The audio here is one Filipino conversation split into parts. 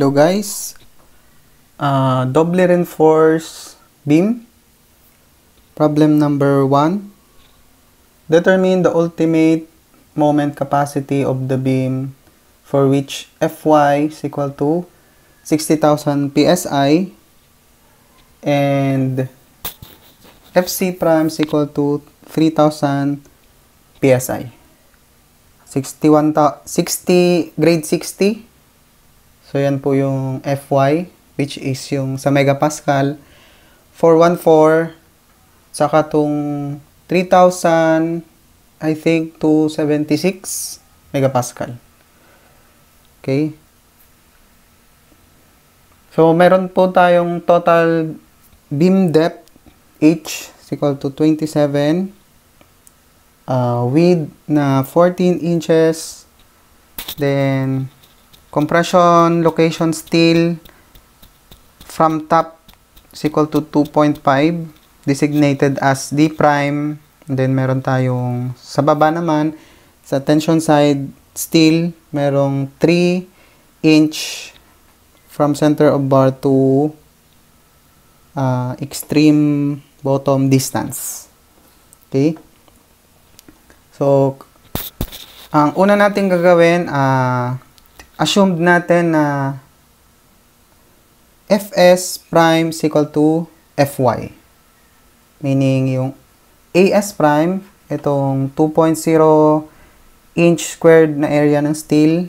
Hello guys, doubly reinforced beam. Problem number 1. Determine the ultimate moment capacity of the beam for which Fy is equal to 60,000 psi and Fc prime is equal to 3,000 psi. 60 grade 60. So, yan po yung Fy, which is yung sa megapascal. 414, saka tong 3,000, I think, 276 megapascal. Okay? So, meron po tayong total beam depth, H is equal to 27. Width na 14 inches. Then, compression location steel from top is equal to 2.5 designated as D prime. And then meron tayong sa baba naman sa tension side steel merong 3 inch from center of bar to extreme bottom distance. Okay? So ang una natin gagawin assumed natin na Fs prime is equal to Fy. Meaning yung As prime, itong 2.0 inch squared na area ng steel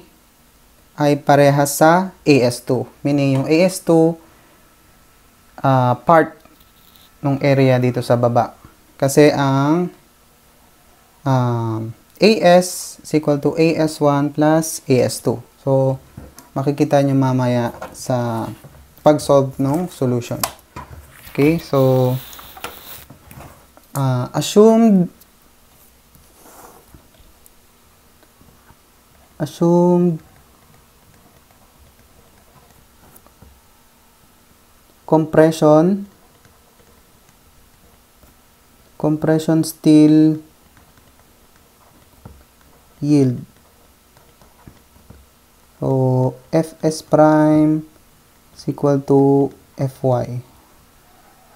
ay parehas sa As2. Meaning yung As2 part ng area dito sa baba. Kasi ang As is equal to As1 plus As2. So, makikita nyo mamaya sa pag-solve ng solution. Okay, so, assumed compression steel yield. So, Fs prime is equal to Fy.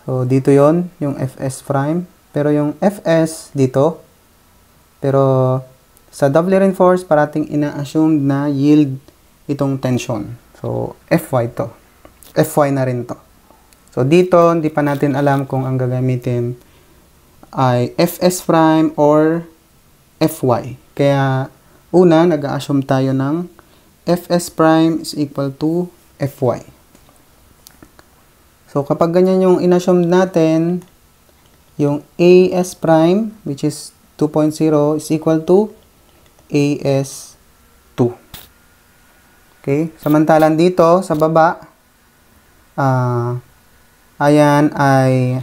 So, dito yon yung Fs prime. Pero yung Fs dito. Pero, sa doubly reinforced, parating ina-assume na yield itong tension. So, Fy to. Fy na rin to. So, dito, hindi pa natin alam kung ang gagamitin ay Fs prime or Fy. Kaya, una, nag-assume tayo ng Fs prime is equal to Fy. So, kapag ganyan yung inassume natin, yung As prime, which is 2.0, is equal to As2. Okay? Samantalang dito, sa baba, ayan ay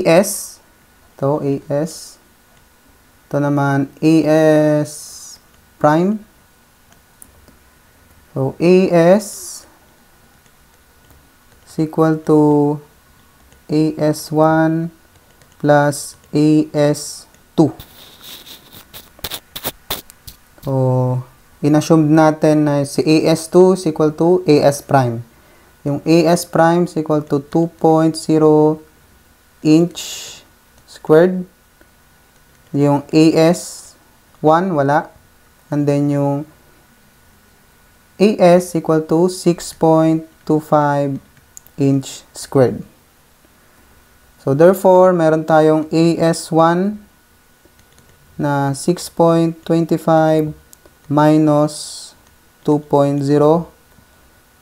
As. Ito, As. Ito naman, As prime. So, As is equal to As1 plus As2. So, inassume natin na si As2 is equal to As prime. Yung As prime is equal to 2.0 inch squared. Yung As1, wala. And then yung As equal to 6.25 inch squared. So, therefore, meron tayong As1 na 6.25 minus 2.0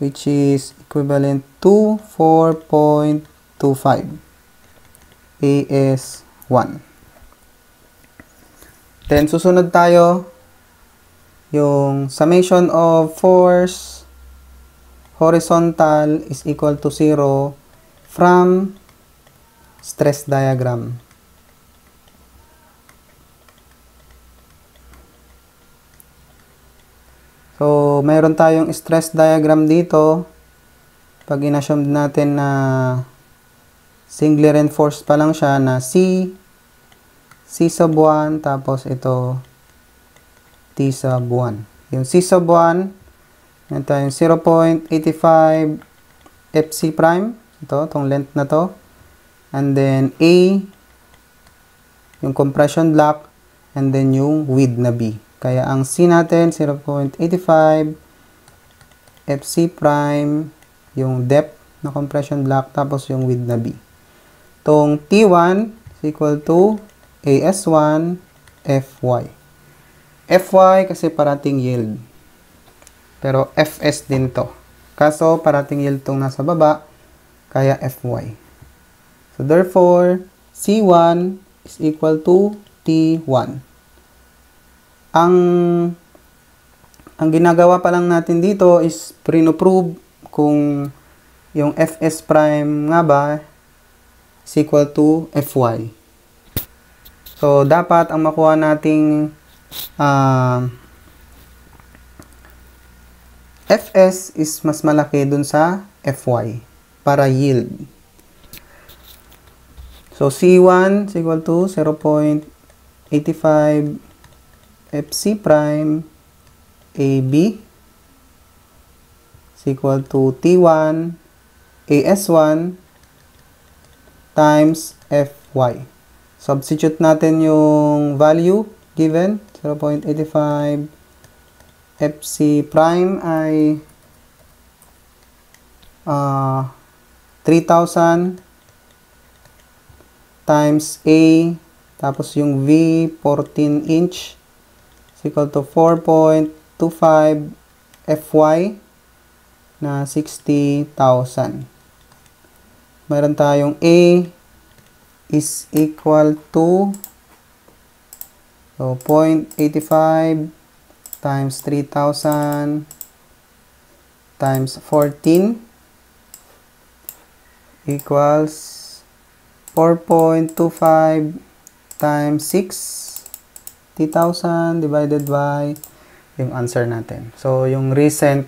which is equivalent to 4.25 As1. Then, susunod tayo yung summation of force horizontal is equal to 0 from stress diagram. So, mayroon tayong stress diagram dito. Pag inassume natin na singly reinforced pa lang siya na C sub 1, tapos ito T sub 1. Yung C sub 1 Meron tayong 0.85 FC prime. Ito, itong length na to. And then A, yung compression block. And then yung width na B. Kaya ang C natin, 0.85 FC prime, yung depth na compression block, tapos yung width na B. Itong T1 is equal to AS1 FY. FY kasi parating yield. Pero FS din to. Kaso parating yield tong nasa baba, kaya FY. So therefore, C1 is equal to T1. Ang ginagawa pa lang natin dito is prove kung yung Fs prime nga ba is equal to Fy. So, dapat ang makuha nating Fs is mas malaki dun sa Fy para yield. So, C1 is equal to 0.85 Fc prime AB is equal to T1 AS1 times Fy. Substitute natin yung value given, 0.85 Fc prime ay 3,000 times A, tapos yung V, 14 inch, is equal to 4.25 Fy na 60,000. Meron tayong A is equal to 0.85 times 3,000 times 14 equals 4.25 times 60,000 divided by yung answer natin. So, yung recent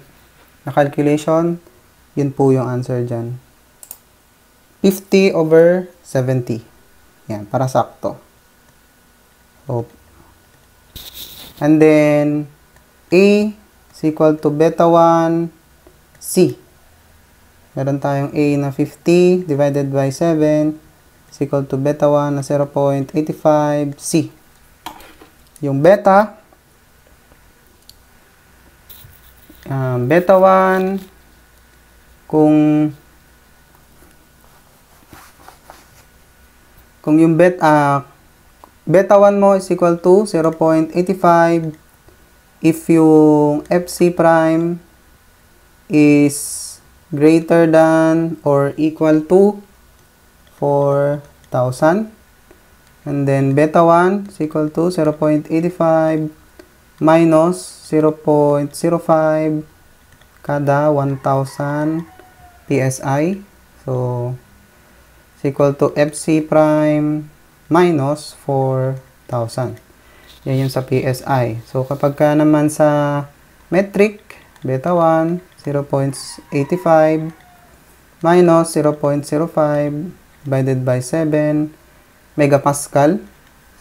na calculation, yun po yung answer dyan. 50/70. Yan, para sakto. So, and then, A is equal to beta 1 C. Meron tayong A na 50 divided by 7 is equal to beta 1 na 0.85 C. Yung beta, beta 1, kung yung beta 1 mo is equal to 0.85 if yung Fc prime is greater than or equal to 4,000. And then beta 1 is equal to 0.85 minus 0.05 kada 1,000 PSI. So, is equal to Fc prime minus 4,000. Yan yung sa PSI. So, kapag ka naman sa metric, beta 1, 0.85 minus 0.05 divided by 7 megapascal.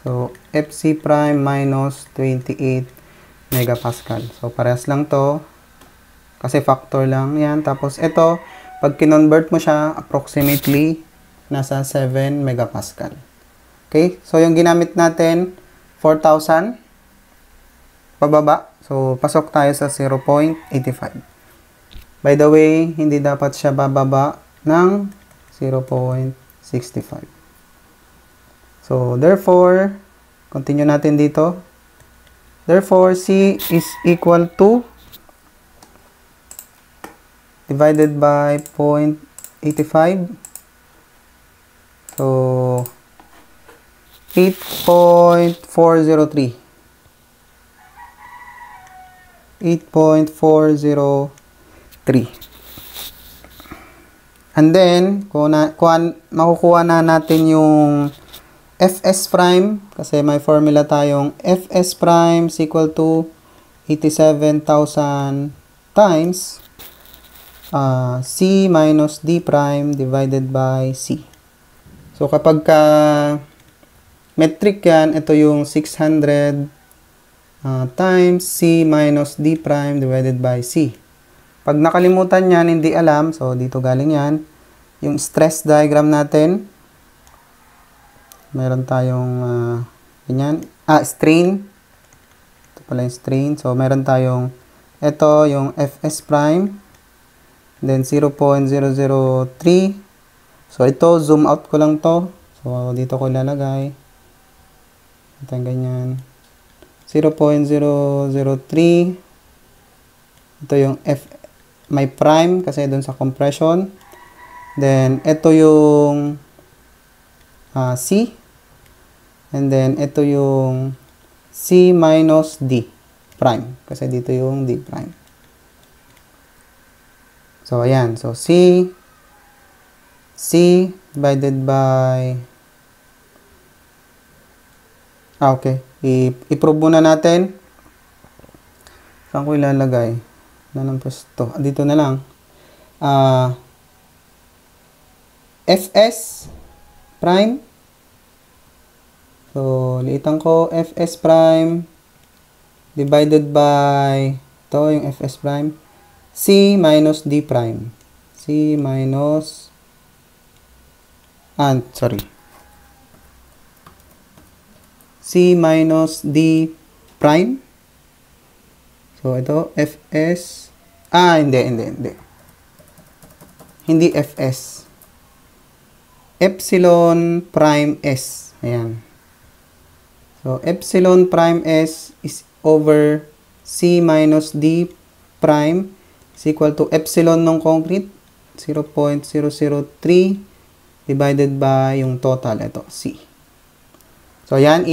So, Fc prime minus 28 megapascal. So, parehas lang to. Kasi factor lang yan. Tapos, ito, pag kinonvert mo siya, approximately, nasa 7 megapascal. Okay? So, yung ginamit natin, 4,000 pababa. So, pasok tayo sa 0.85. By the way, hindi dapat siya bababa ng 0.65. So, therefore, continue natin dito. Therefore, C is equal to divided by 0.85. So, 8.403. 8.403. And then, kung makukuha na natin yung Fs prime, kasi may formula tayong Fs prime is equal to 87,000 times C minus D prime divided by C. So, kapag ka metric yan, ito yung 600 times C minus D prime divided by C. Pag nakalimutan yan, hindi alam, so dito galing yan. Yung stress diagram natin, meron tayong ganyan. Strain. Ito pala yung strain. So, meron tayong ito, yung Fs prime. Then, 0.003. So, ito, zoom out ko lang to. So, dito ko ilalagay. Ito yung ganyan. 0.003. Ito yung may prime kasi doon sa compression. Then, ito yung C. And then, ito yung C minus D prime. Kasi dito yung D prime. So, ayan. So, C divided by okay. I-prove muna natin. Saan ko ilalagay? Nanong pwesto? Dito na lang. Fs prime. So, liitan ko Fs prime divided by ito yung Fs prime. C minus D prime. C minus C minus D prime. So, ito, Fs. Hindi. Hindi Fs. Epsilon prime S. Ayan. So, epsilon prime S is over C minus D prime is equal to epsilon ng concrete, 0.003 divided by yung total. Ito, C. So, ayan,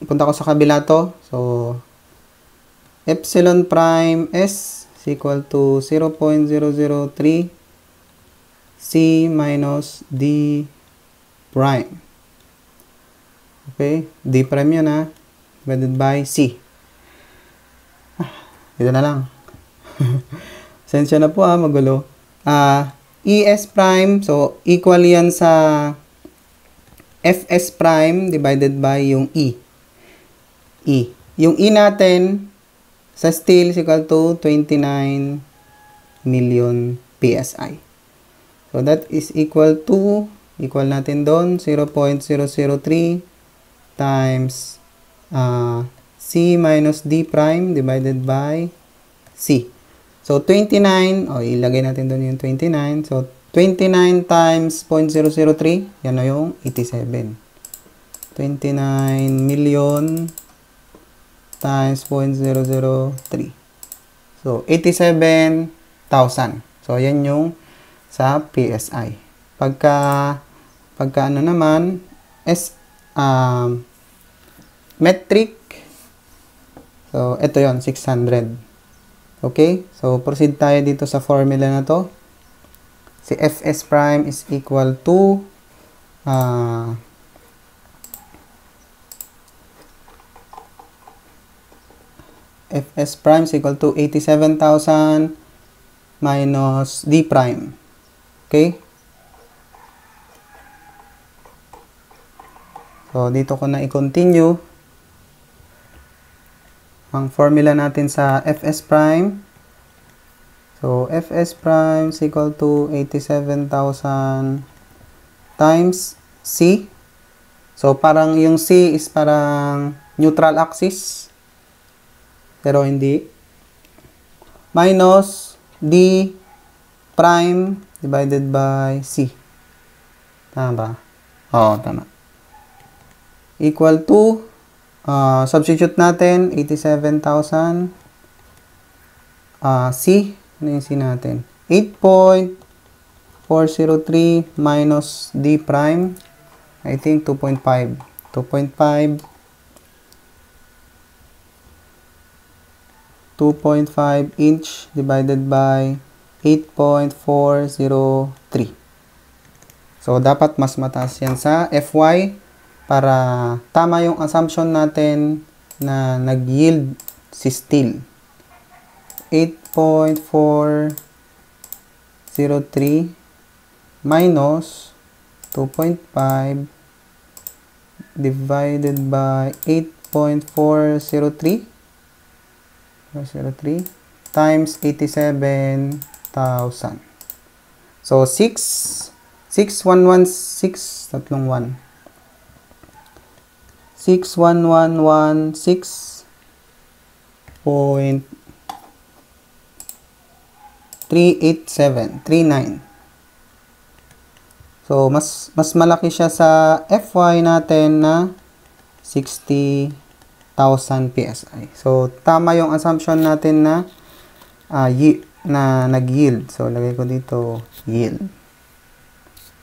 ipunta ko sa kabila to. So, epsilon prime S is equal to 0.003 C minus D prime. Okay, D prime yun divided by C. Ito na lang. Sensya na po magulo. ES prime, so equal yan sa Fs prime divided by yung E. Yung E natin sa steel is equal to 29 million PSI. So, that is equal natin doon, 0.003 times C minus D prime divided by C. So, 29, ilagay natin doon yung 29. So, 29 times 0.003, yan na yung 87. 29 million times 0.003. So, 87,000. So, yan yung sa PSI. Pagka ano naman, metric, so, ito yon 600. Okay? So, proceed tayo dito sa formula na to. Si Fs prime is equal to Fs prime is equal to 87,000 minus D prime. Okay? So, dito ko na i-continue ang formula natin sa Fs prime. So, Fs prime is equal to 87,000 times C. So, parang yung C is parang neutral axis. Pero hindi. Minus D prime divided by C. Tama ba? Oo, tama. Equal to, substitute natin, 87,000. C, ano yung C natin? 8.403 minus D prime. I think 2.5. 2.5 inch divided by 8.403. So, dapat mas mataas yan sa Fy para tama yung assumption natin na nag-yield si steel. 8.403 minus 2.5 divided by 8.403. times 87,000. So, 6,116, tatlong 1. 6,116.38739. So, mas malaki siya sa FY natin na 60,000 PSI. So, tama yung assumption natin na nag-yield. So, lagay ko dito yield.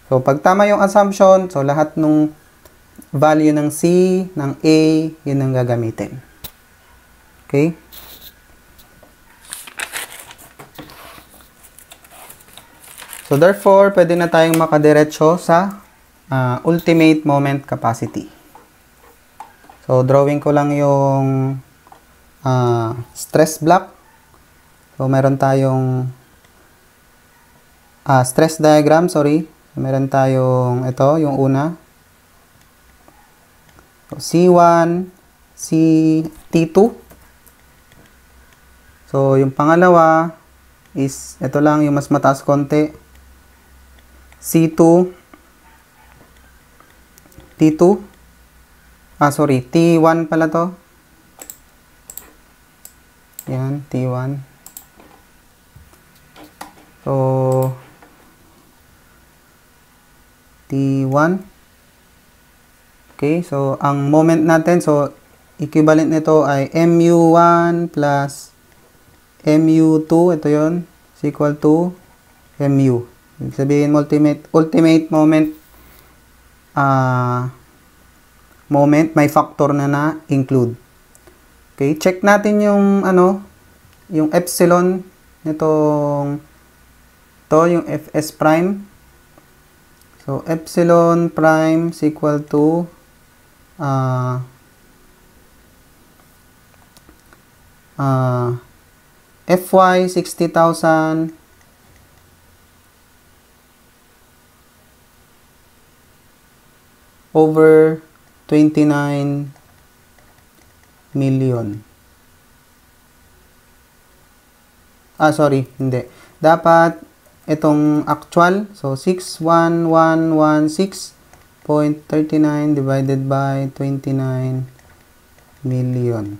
So, pag tama yung assumption, so lahat ng value ng C, ng A, yun ang gagamitin. Okay? So, therefore, pwede na tayong makadiretso sa ultimate moment capacity. So, drawing ko lang yung stress block. So, meron tayong stress diagram, sorry. Meron tayong ito, yung una. So, C1, T2. So, yung pangalawa is, ito lang yung mas mataas konti. C2, T2. Sorry, T1 pala to. Yan, T1. So, T1. Okay, so, ang moment natin, so, equivalent nito ay MU1 plus MU2, ito yun, is equal to MU. Ibig sabihin, ultimate moment, may factor na include. Okay, check natin yung, yung epsilon nitong, yung Fs prime. So, epsilon prime is equal to, Fy 60,000 over 29 million. Sorry, hindi. Dapat itong actual, so 6,116.39 divided by 29 million.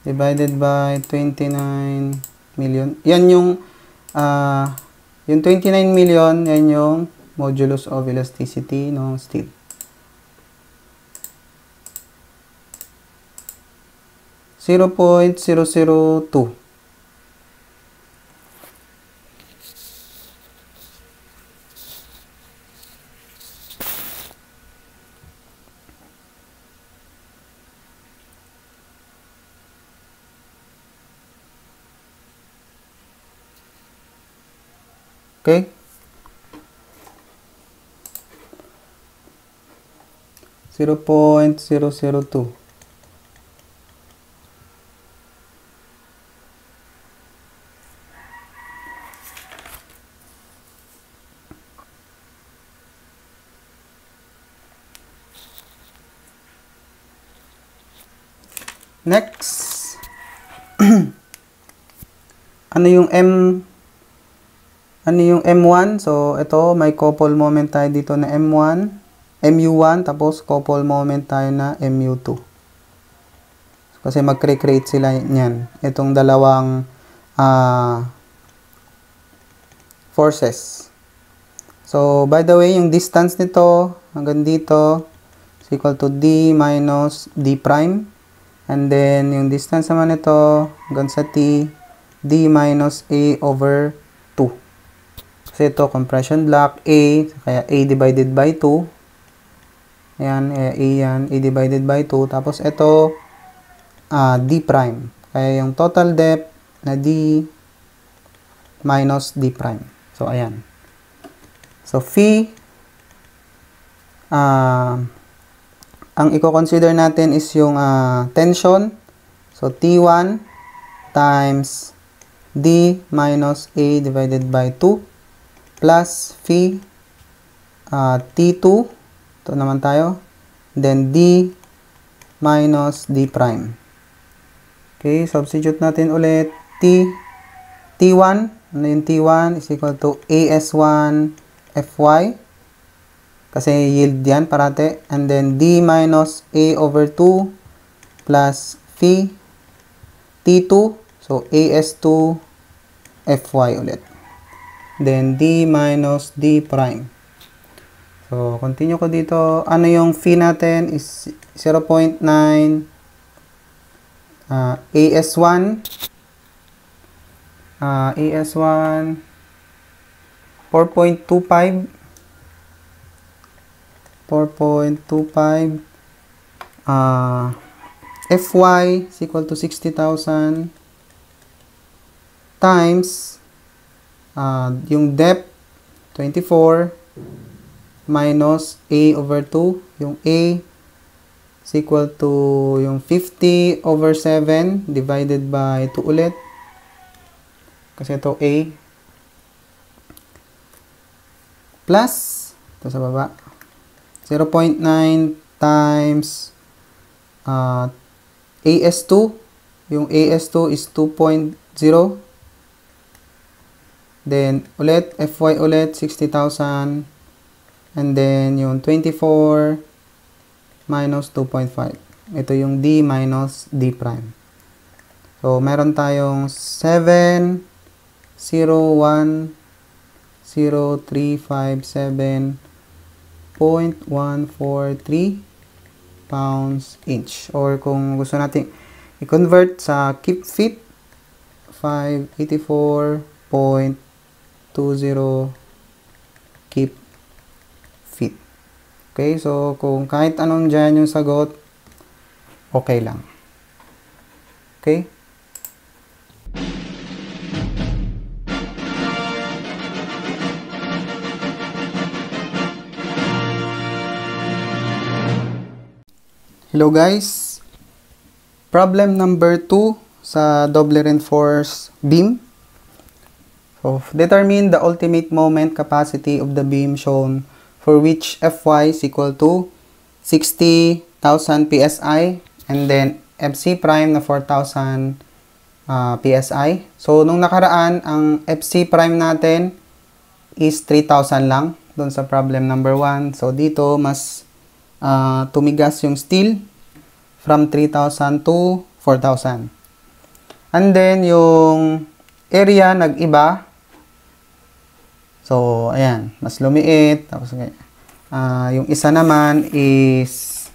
Divided by 29 million. Yan yung 29 million, yan yung modulus of elasticity ng steel. .002. Okay? 0.002. Next, ano yung M1? So, ito, may couple moment tayo dito na MU1, tapos couple moment tayo na MU2. Kasi mag-create sila niyan. Itong dalawang forces. So, by the way, yung distance nito hanggang dito is equal to D minus D prime. And then, yung distance naman nito hanggang sa T, D minus A over 2. Kasi ito, compression block, A, kaya A divided by 2. Ayan, A yan, A divided by 2. Tapos ito, D prime. Kaya yung total depth na D minus D prime. So, ayan. So, phi, ang i-consider natin is yung tension. So, T1 times D minus A divided by 2 plus phi T2. Ito naman tayo. Then D minus d prime. Okay, substitute natin ulit T1, ano yung T1 is equal to AS1 Fy, kasi yield yan parate, and then D minus A over 2 plus phi T2, so AS2 Fy ulit. Then D minus D prime. So, continue ko dito. Ano yung phi natin is 0.9 AS1 4.25 Fy is equal to 60,000 times yung depth 24 minus A over 2, yung A is equal to yung 50 over 7 divided by 2 ulit, kasi ito A, plus ito sa baba 0.9 times AS2, yung AS2 is 2.0, then ulit Fy ulit 60,000, and then yung 24 minus 2.5. Ito yung D minus D prime. So, meron tayong 7010357.143 pounds inch. Or kung gusto natin i-convert sa kip feet, 584.20 kip feet. Okay, so kung kahit anong dyan yung sagot, okay lang. Okay? Hello guys! Problem number 2 sa double reinforced beam. So, determine the ultimate moment capacity of the beam shown for which Fy is equal to 60,000 psi and then Fc prime na 4,000 psi. So, nung nakaraan, ang Fc prime natin is 3,000 lang doon sa problem number 1. So, dito mas tumigas yung steel from 3,000 to 4,000. And then, yung area nag-iba. So, ayan, mas lumiit. Tapos, yung isa naman is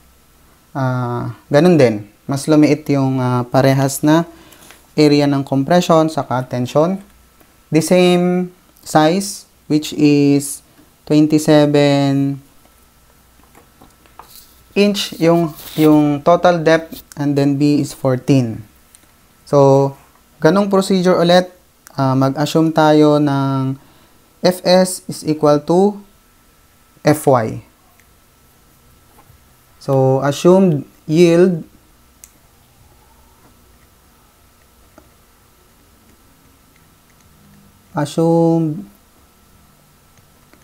ganun din. Mas lumiit yung parehas na area ng compression saka tension. The same size, which is 27 inch yung total depth, and then B is 14. So, ganong procedure ulit. Mag-assume tayo ng Fs is equal to Fy. So, assumed yield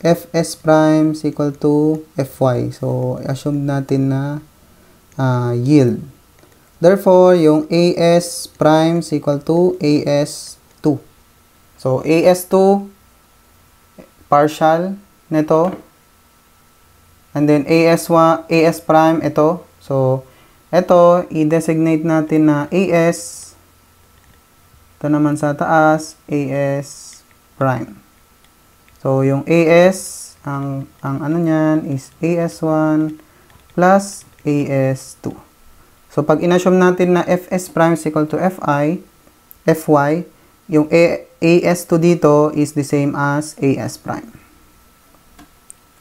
Fs prime is equal to Fy. So, assume natin na yield. Therefore, yung As prime is equal to As2. So, As2, partial nito. And then, As1, As prime, ito. So, ito, i-designate natin na As. Ito naman sa taas, As prime. So, yung As, ang ano niyan is As1 plus As2. So, pag inassume natin na Fs prime is equal to Fy, yung As2 dito is the same as As prime.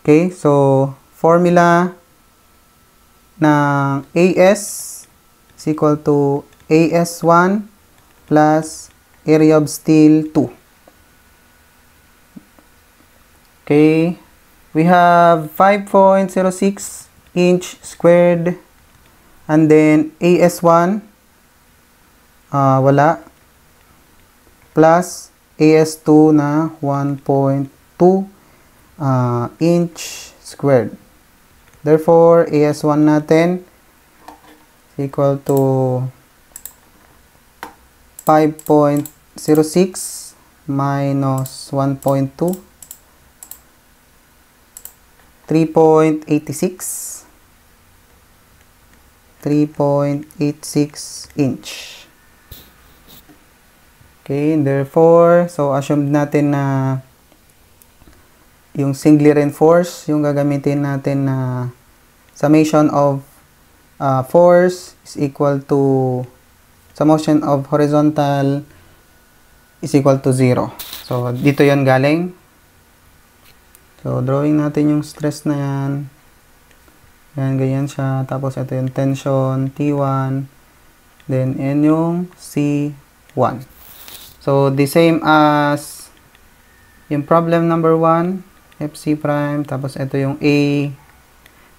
Okay, so, formula ng As is equal to As1 plus area of steel 2. Okay, we have 5.06 inch squared, and then As1, wala, plus As2 na 1.2 inch squared. Therefore, As1 natin is equal to 5.06 minus 1.2, 3.86, 3.86 inch. Okay, therefore, so assume natin na yung singly reinforced, yung gagamitin natin na summation of force is equal to summation of horizontal is equal to 0. So, dito yon galing. So, drawing natin yung stress na yan. Yan, ganyan siya. Tapos, ito yung tension, T1. Then, yan yung C1. So, the same as yung problem number 1, FC prime. Tapos, ito yung A.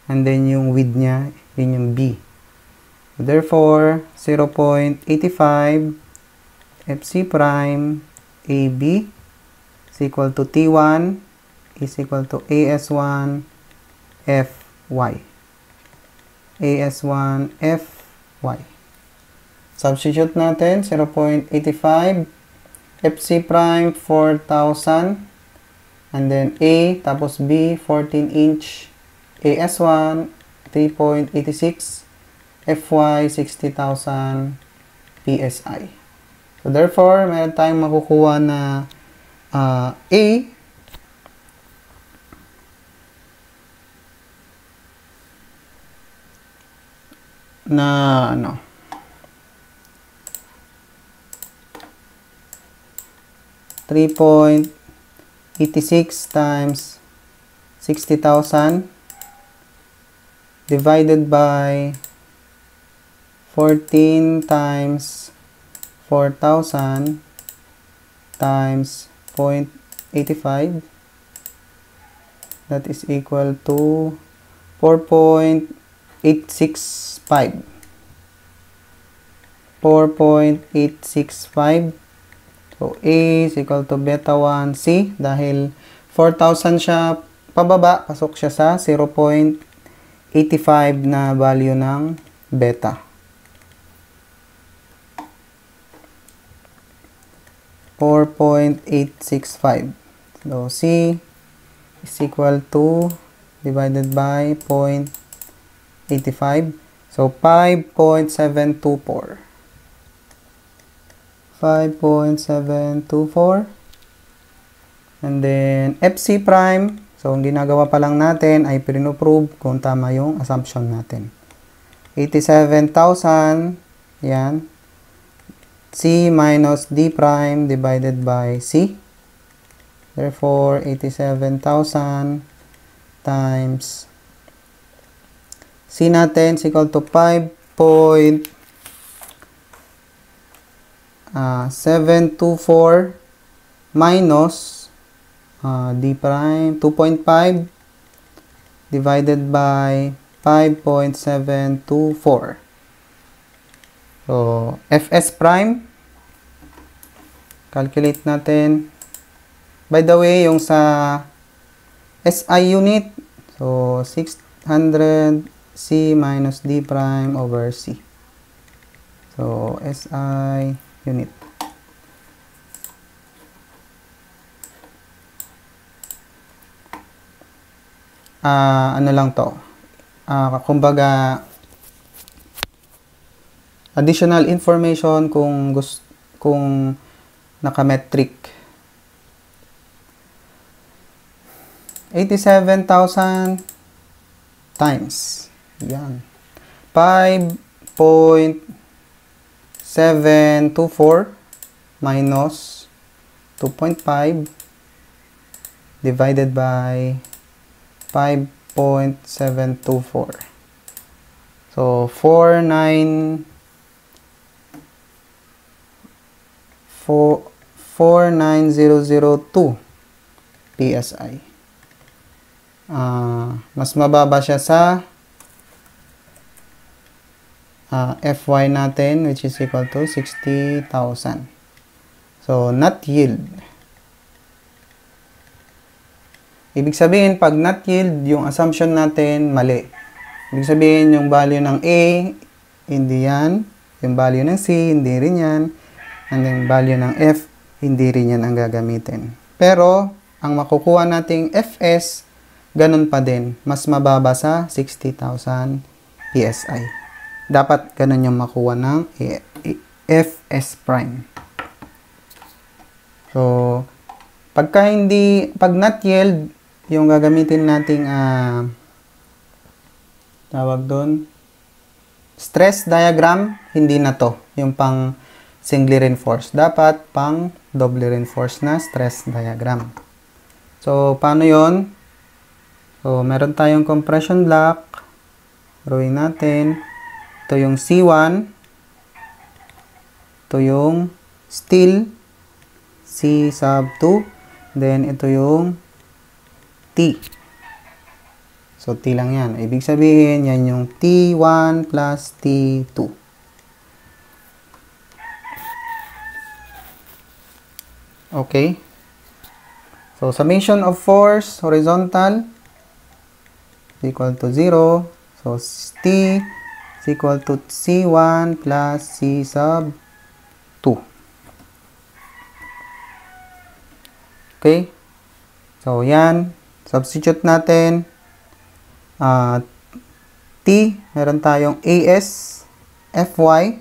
And then, yung width niya, yun yung B. Therefore, 0.85 FC prime AB is equal to T1 is equal to AS1 FY. AS1 FY. Substitute natin, 0.85 FC prime 4,000 and then A tapos B 14 inch, AS1 3.86, FY 60,000 PSI. So therefore, meron tayong makukuha na A na ano, .86 times 60,000 divided by 14 times 4,000 times 0.85, that is equal to 4.865. 4.865. So, A is equal to beta 1 C. Dahil 4,000 siya pababa, pasok siya sa 0.85 na value ng beta. 4.865. So, C is equal to divided by 0.85. So, 5.724. 5.724. And then, FC prime. So, ang ginagawa pa lang natin ay pinoprove kung tama yung assumption natin. 87,000. Yan. C minus D prime divided by C. Therefore, 87,000 times C natin is equal to 5.724 minus D prime 2.5 divided by 5.724. So, Fs prime, calculate natin. By the way, yung sa SI unit, so 600 C minus D prime over C. So, SI unit. Ano lang to? Kumbaga, additional information kung naka-metric. 87,000 times. Yan. 5.724 minus 2.5 divided by 5.724. So, 49002 PSI. Mas mababa siya sa FY natin, which is equal to 60,000. So, not yield. Ibig sabihin, pag not yield, yung assumption natin, mali. Ibig sabihin, yung value ng A hindi yan. Yung value ng C, hindi rin yan. And yung value ng F, hindi rin yan ang gagamitin. Pero, ang makukuha nating Fs, ganun pa din. Mas mababa sa 60,000 PSI. Dapat ganun yung makuha ng Fs prime. So, pag not yield, yung gagamitin nating tawag doon, stress diagram, hindi na to. Yung pang singly reinforced. Dapat pang doubly reinforced na stress diagram. So, paano yon? So, meron tayong compression block. Drawing natin. Ito yung C1. Ito yung steel. C sub 2. Then, ito yung T. So, T lang yan. Ibig sabihin, yan yung T1 plus T2. Okay. So, summation of force, horizontal, equal to 0. So, T is equal to C1 plus C sub 2. Okay. So, yan. Substitute natin. T, meron tayong AS, Fy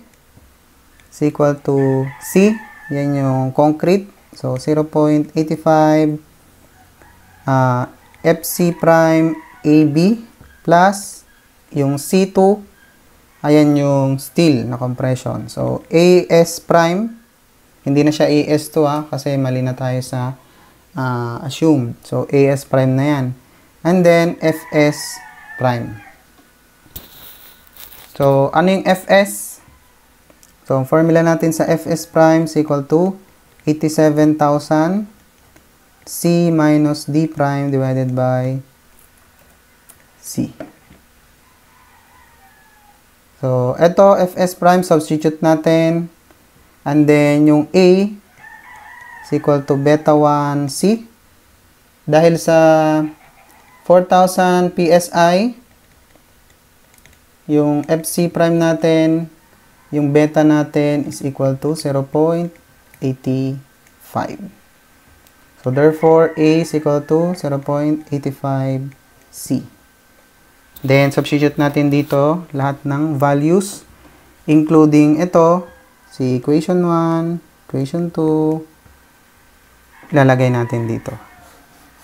is equal to C. Yan yung concrete. So, 0.85 FC prime AB plus yung C2, ayan yung steel na compression. So, AS prime, hindi na siya AS2 kasi mali na tayo sa assumed. So, AS prime na yan. And then, FS prime. So, ano yung FS? So, ang formula natin sa FS prime is equal to 87,000 C minus D prime divided by C. So, ito, Fs prime, substitute natin. And then, yung A is equal to beta 1 C. Dahil sa 4,000 PSI, yung Fc prime natin, yung beta natin is equal to 0.85. So, therefore, A is equal to 0.85 C. Then, substitute natin dito lahat ng values, including ito, si equation 1, equation 2, ilalagay natin dito.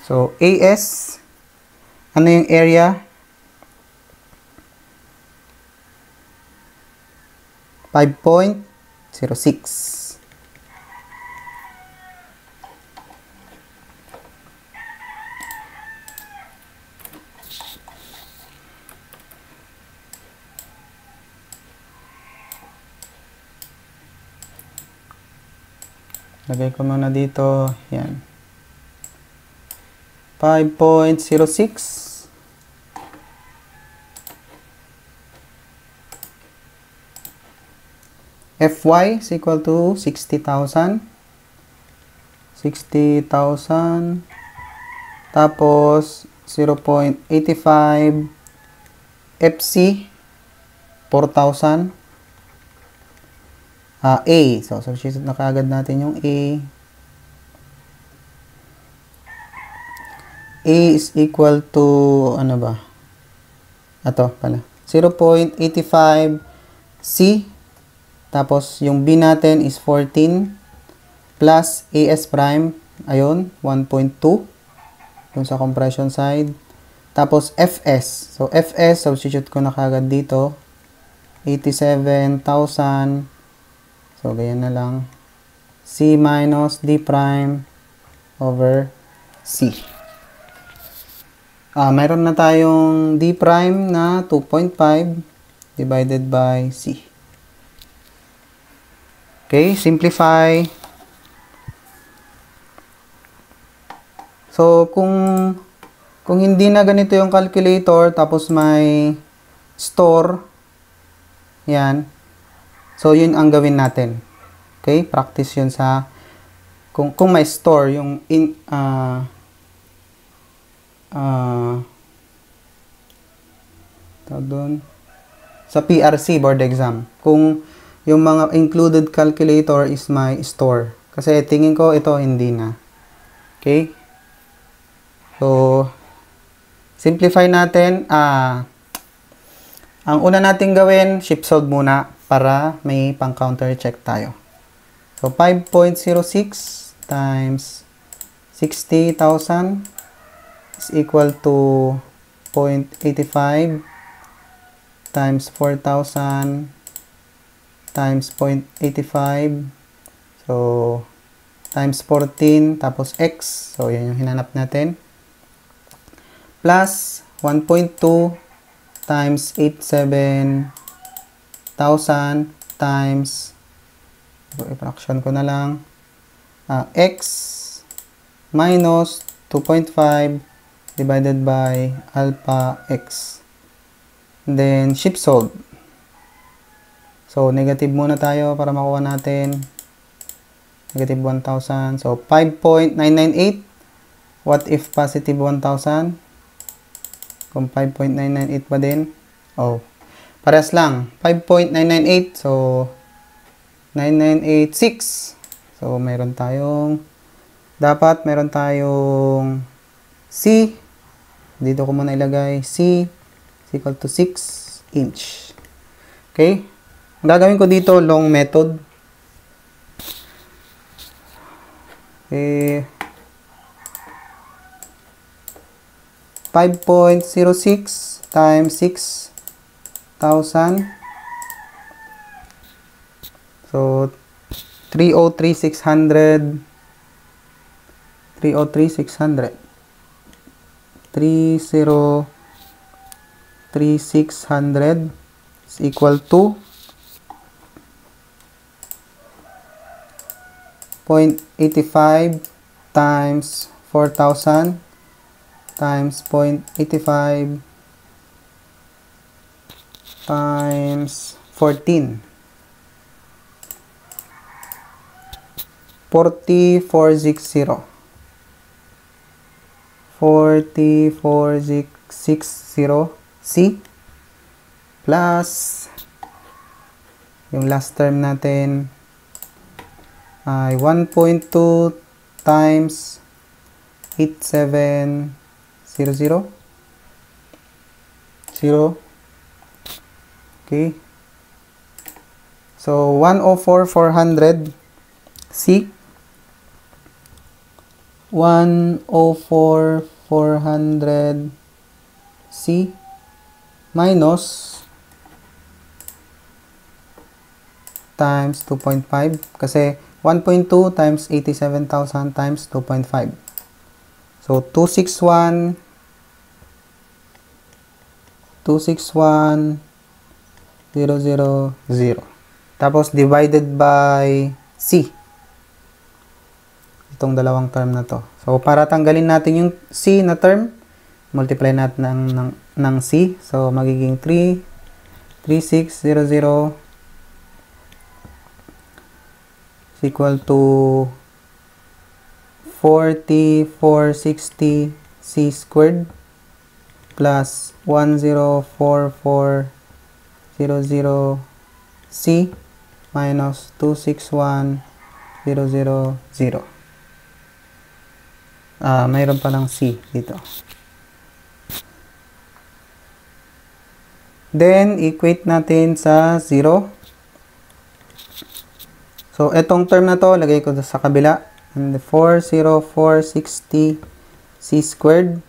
So, AS, ano yung area? 5.06. Lagay ko muna dito. Yan. 5.06. Fy is equal to 60,000. 60,000. Tapos, 0.85. Fc, 4,000. A. So, substitute na kaagad natin yung A. A is equal to, ano ba? Ito pala. 0.85 C. Tapos, yung B natin is 14 plus AS prime. Ayun, 1.2. Dun sa compression side. Tapos, Fs. So, Fs, substitute ko na kaagad dito. 87,000. So, ganyan na lang. C minus D prime over C. Mayroon na tayong D prime na 2.5 divided by C. Okay, simplify. So, kung hindi na ganito yung calculator, tapos may store, yan. So, yun ang gawin natin. Okay? Practice yun sa, kung may store, yung tawag doon, sa PRC board exam. Kung yung mga included calculator is my store. Kasi tingin ko ito hindi na. Okay? So, simplify natin. Ang una natin gawin, shift solve muna para may pang counter check tayo. So, 5.06 times 60,000 is equal to 0.85 times 4,000 times 0.85. So, times 14 tapos x. So, yan yung hinanap natin. Plus 1.2 times 87,000 times, i-fraction ko na lang, x minus 2.5 divided by alpha x. And then, shift solve. So, negative muna tayo para makuha natin. Negative 1,000. So, 5.998. What if positive 1,000? Kung 5.998 pa din. Oh, parehas lang. 5.998. So, 9986. So, meron tayong C. Dito ko muna ilagay. C is equal to 6 inch. Okay? Ang gagawin ko dito, long method. Okay. 5.06 times 6,000. So, 303,600. 303,600. 303,600 is equal to 0.85 times 4,000 times 0.85 times 14. 4460. 4460 C plus yung last term natin ay 1.2 times 8700 0. Okay. So 104,400 C. 104,400 C minus times 2.5 kasi 1.2 times 87,000 times 2.5. So 261,000. Tapos divided by C. Itong dalawang term na to. So para tanggalin natin yung C na term, multiply natin ng C. So magiging 3,600 is equal to 4,460 C squared plus 104,400 C minus 261,000. Mayroon pa ng C dito. Then, equate natin sa 0. So, etong term na to, lagay ko sa kabila. And 40460 C squared.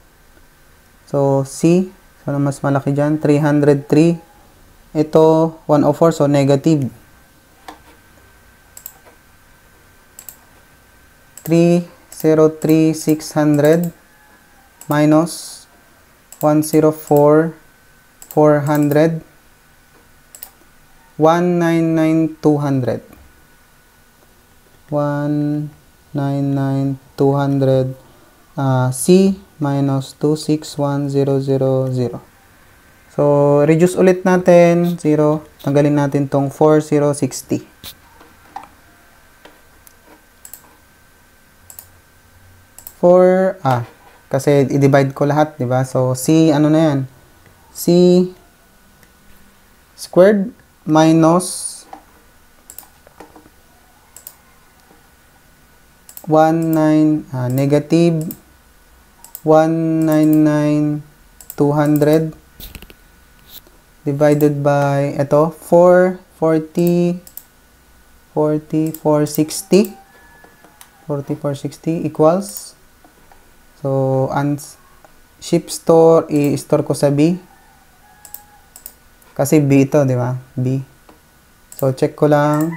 So, C. So, mas malaki dyan. 303. Ito, 104. So, negative. 303,600 minus 104,400 199,200 199,200 C minus 261,000. So, reduce ulit natin 0. Tanggalin natin tong 4060. Kasi i-divide ko lahat, di ba? So, C, ano na yan? C squared minus 19 negative 199,200 divided by ito 440 460 equals, so ship store i-store ko sa B kasi B ito, di ba? B. So check ko lang.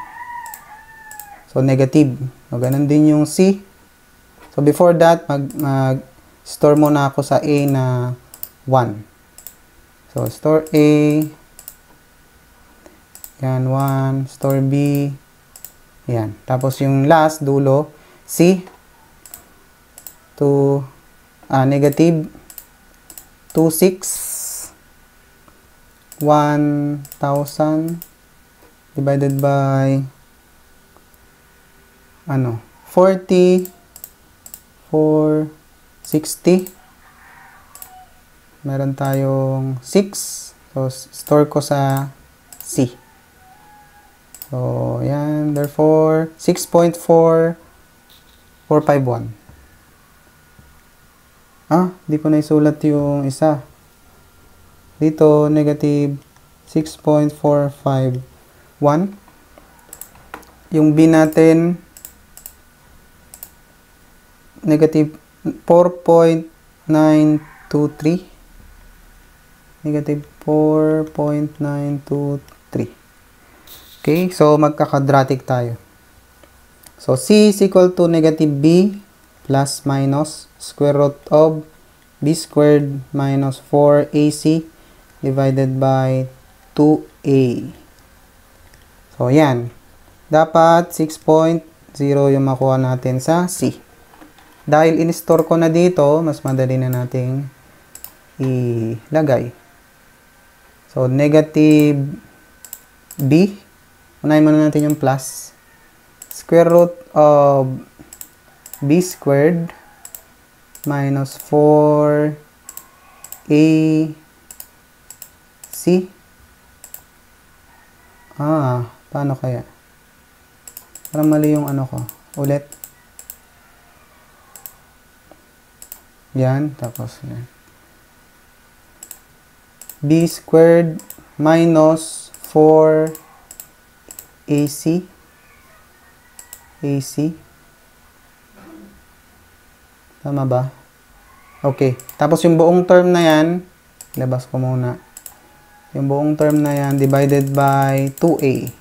So negative. So ganun din yung C. So before that mag-store muna ako sa A na 1. So store A. Yan 1, store B. Yan. Tapos yung last dulo C to negative 26 1,000 divided by 40 460. Meron tayong 6. So store ko sa C. So, yan. Therefore, 6.4451. Di ko na isulat yung isa. Dito, negative 6.451. Yung B natin, negative 4.923. Negative 4.923. Okay, so magkakadratic tayo. So, C is equal to negative B plus minus square root of B squared minus 4AC divided by 2A. So, yan. Dapat 6.0 yung makuha natin sa C. Dahil in-store ko na dito, mas madali na nating ilagay. So, negative B. Unahin muna natin yung plus. Square root of B squared minus 4AC. Paano kaya? Parang mali yung ko. Ulit. Yan. Tapos yan. B squared minus 4AC. Tama ba? Okay. Tapos yung buong term na yan, labas ko muna. Yung buong term na yan, divided by 2A.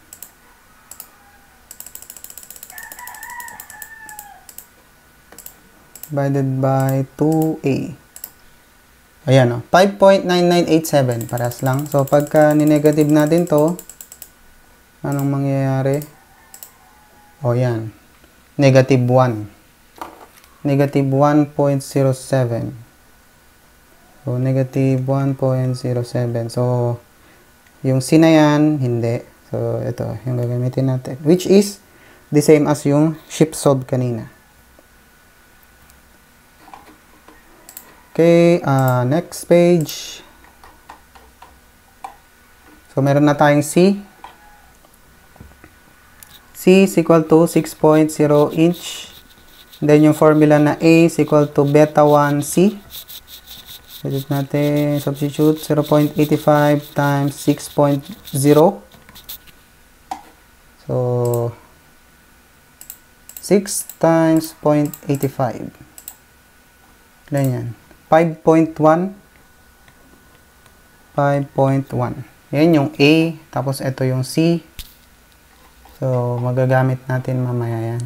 Divided by 2A. Ayan, 5.9987. Paras lang. So, pagka ni-negative natin to, anong mangyayari? Yan. Negative 1. Negative 1.07. So, negative 1.07. So, yung C na yan, hindi. So, ito, yung gagamitin natin. Which is the same as yung ship solve kanina. Okay, next page. So, meron na tayong C. C is equal to 6.0 inch. Then, yung formula na A is equal to beta 1C. Edit natin, substitute 0.85 times 6.0. So, 6 times 0.85. Ganyan. 5.1. 5.1. Yan yung A. Tapos, ito yung C. So, magagamit natin mamaya yan.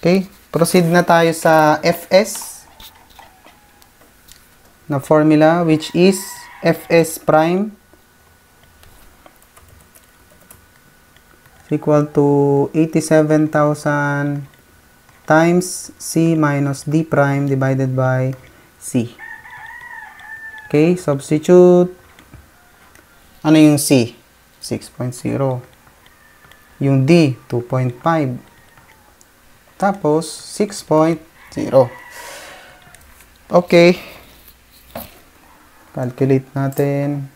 Okay. Proceed na tayo sa Fs na formula, which is Fs prime equal to 87,000 times C minus D prime divided by C. Okay, substitute. Ano yung C? 6.0. Yung D, 2.5. Tapos, 6.0. Okay. Calculate natin.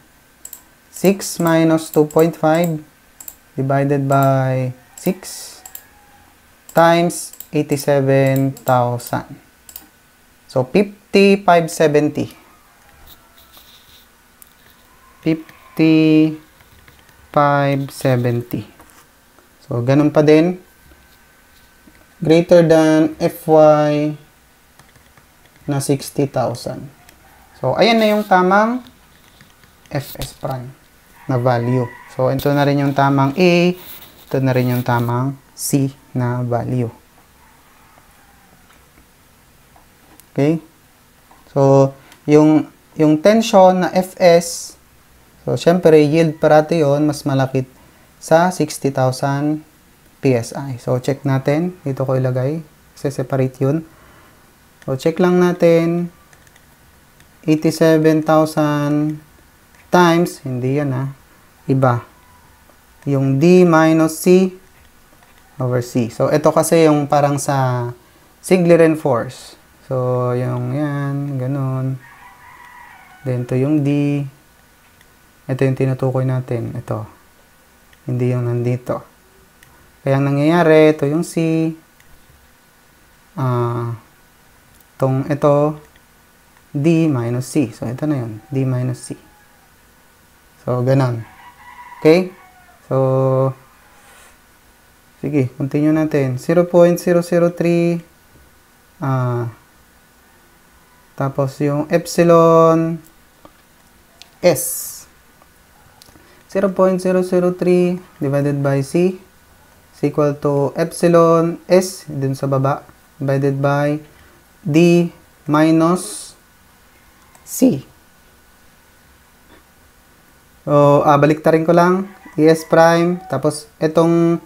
6 minus 2.5 divided by 6 times 87,000. So, 5,570. 5,570. So, ganun pa din. Greater than Fy na 60,000. So, ayan na yung tamang Fs prime na value. So, ito na rin yung tamang A. Ito na rin yung tamang C na value. Okay? So, yung tension na Fs, so, syempre, yield parati yun, mas malaki sa 60,000 PSI. So, check natin. Dito ko ilagay. Separate yun. So, check lang natin. 87,000 times, hindi yan iba. Yung D minus C over C. So, ito kasi yung parang sa Sigleren force. So, yung yan, ganun. Then, ito yung D. Ito yung tinutukoy natin. Ito. Hindi yung nandito. Kaya ang nangyayari, ito yung C. Ito, D minus C. So, ito na yun. D minus C. So, ganun. Okay? So, sige, continue natin. 0.003. Tapos, yung epsilon S. 0.003 divided by C is equal to epsilon S dun sa baba divided by D minus C. So, baliktarin ko lang. ES prime. Tapos, itong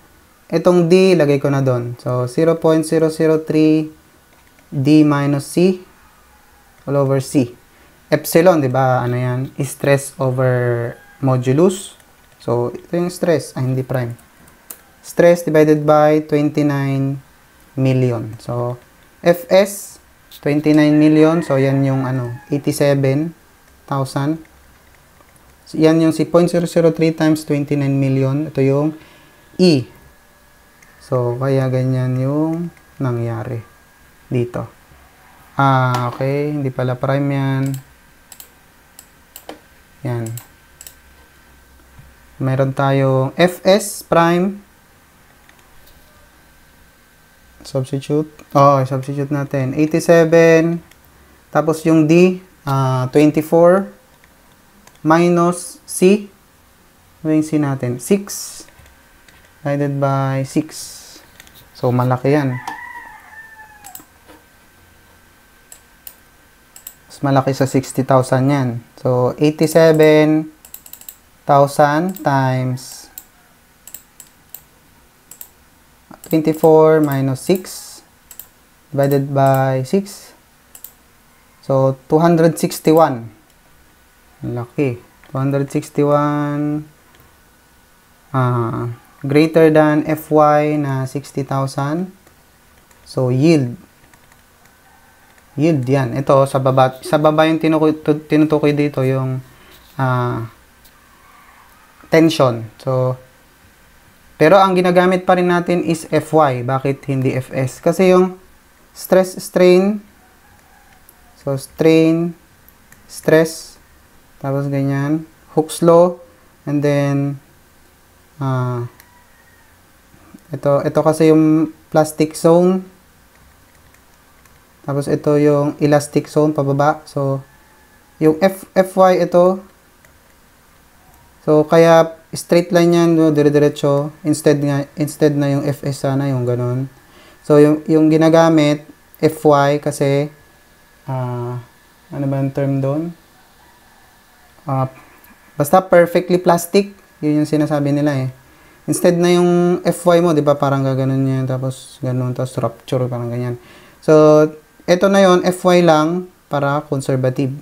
D, lagay ko na doon. So, 0.003 D minus C all over C. Epsilon, di ba? Ano yan? Stress over modulus. So, ito yung stress. Hindi prime. Stress divided by 29 million. So, Fs, 29 million. So, yan yung 87,000. So, yan yung si 0.003 times 29 million. Ito yung E. So, kaya ganyan yung nangyari dito. Okay. Hindi pala prime yan. Yan. Meron tayong Fs prime. Substitute. Substitute natin. 87. Tapos yung D, 24. Minus C. Ano yung C natin? 6. Divided by 6. So, malaki yan. Mas malaki sa 60,000 yan. So, 87,000 times 24 minus 6 divided by 6. So, 261. Laki. 261 greater than Fy na 60,000. So, yield. Yield yan. Ito, sa baba yung tinutukoy dito yung tension. So, pero ang ginagamit pa rin natin is Fy. Bakit hindi Fs? Kasi yung stress, strain. So, strain, stress. Tapos ganyan. Hooke's law. And then, ito kasi yung plastic zone. Tapos ito yung elastic zone pababa. So, yung Fy ito. So, kaya straight line yan, dire-diretso. Instead na yung Fs sana, yung ganun. So, yung ginagamit, Fy kasi, ano ba yung term doon? Basta perfectly plastic. Yun yung sinasabi nila eh. Instead na yung Fy mo, di ba, parang gaganon yan. Tapos, ganun. Tapos, rupture, parang ganyan. So, ito na yon Fy lang para conservative.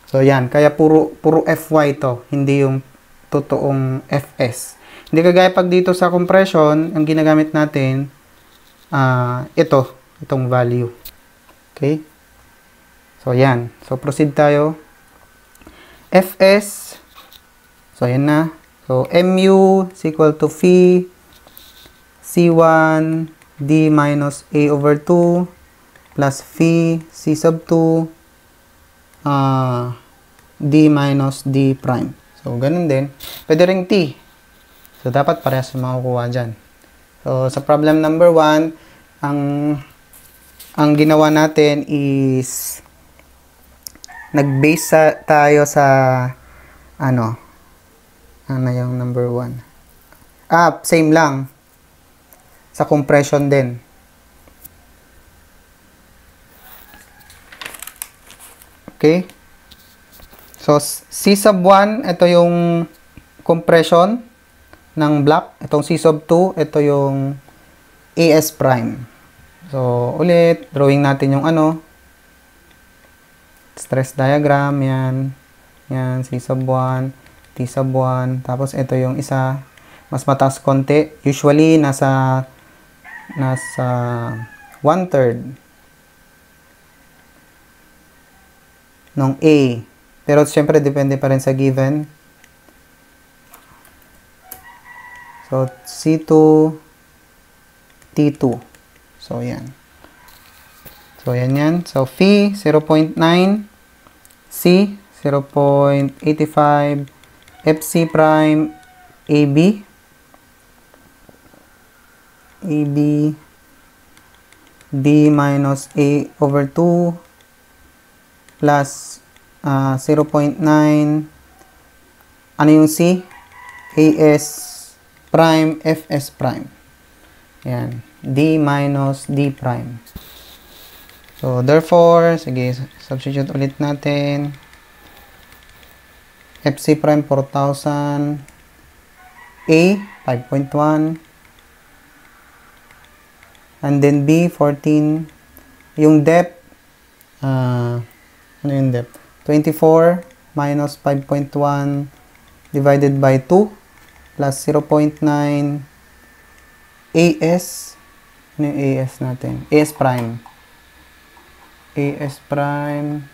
So, yan. Kaya puro Fy to. Hindi yung totoong Fs. Hindi kagaya pag dito sa compression, ang ginagamit natin, itong value. Okay? So, yan. So, proceed tayo. Fs. So, yan na. So, mu is equal to phi C1 d minus A over 2 plus phi C sub 2 d minus d prime. So, ganun din. Pwede ring t. So, dapat parehas makukuha dyan. So, sa problem number 1, ang ginawa natin is nag-base tayo sa ano yung number 1. Same lang. Sa compression din. Okay? So, C sub 1, ito yung compression ng block. Itong C sub 2, ito yung AS prime. So, ulit, drawing natin yung stress diagram, yan. Yan, C sub 1, T sub 1. Tapos, ito yung isa, mas mataas konti. Usually, nasa 1/3 ng A. Pero, syempre, depende pa rin sa given. So, C2, T2. So, yan. So, yan. So, phi, 0.9. C, 0.85. FC prime, AB. AB, D minus A over 2 plus 0.9. Ano yung C? AS prime, FS prime. Yan. D minus D prime. So, therefore, sige, substitute ulit natin. FC prime 4,000. A, 5.1. And then B, 14. Yung depth, ano yung depth? 24 minus 5.1 divided by 2 plus 0.9 AS. Ano yung AS natin? AS prime. AS prime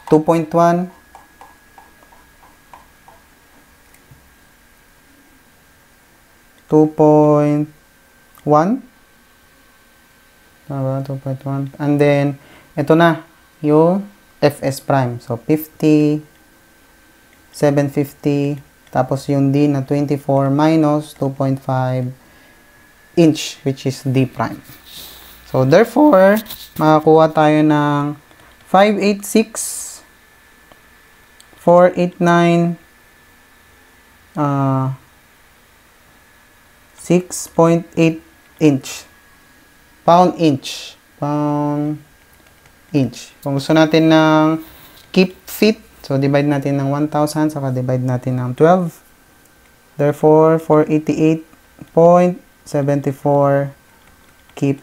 2.1 2.1 2.1 and then ito na yung FS prime. So 50 750 tapos yung D na 24 minus 2.5 inch which is D prime. So therefore makakuha tayo ng 586 489 6.8 inch. Pound inch. Kung gusto natin ng keep feet, so divide natin ng 1,000, saka divide natin ng 12. Therefore, 488.74 keep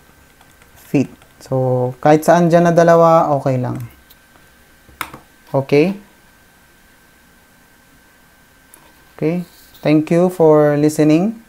feet. So, kahit saan dyan na dalawa, okay lang. Okay? Okay. Thank you for listening.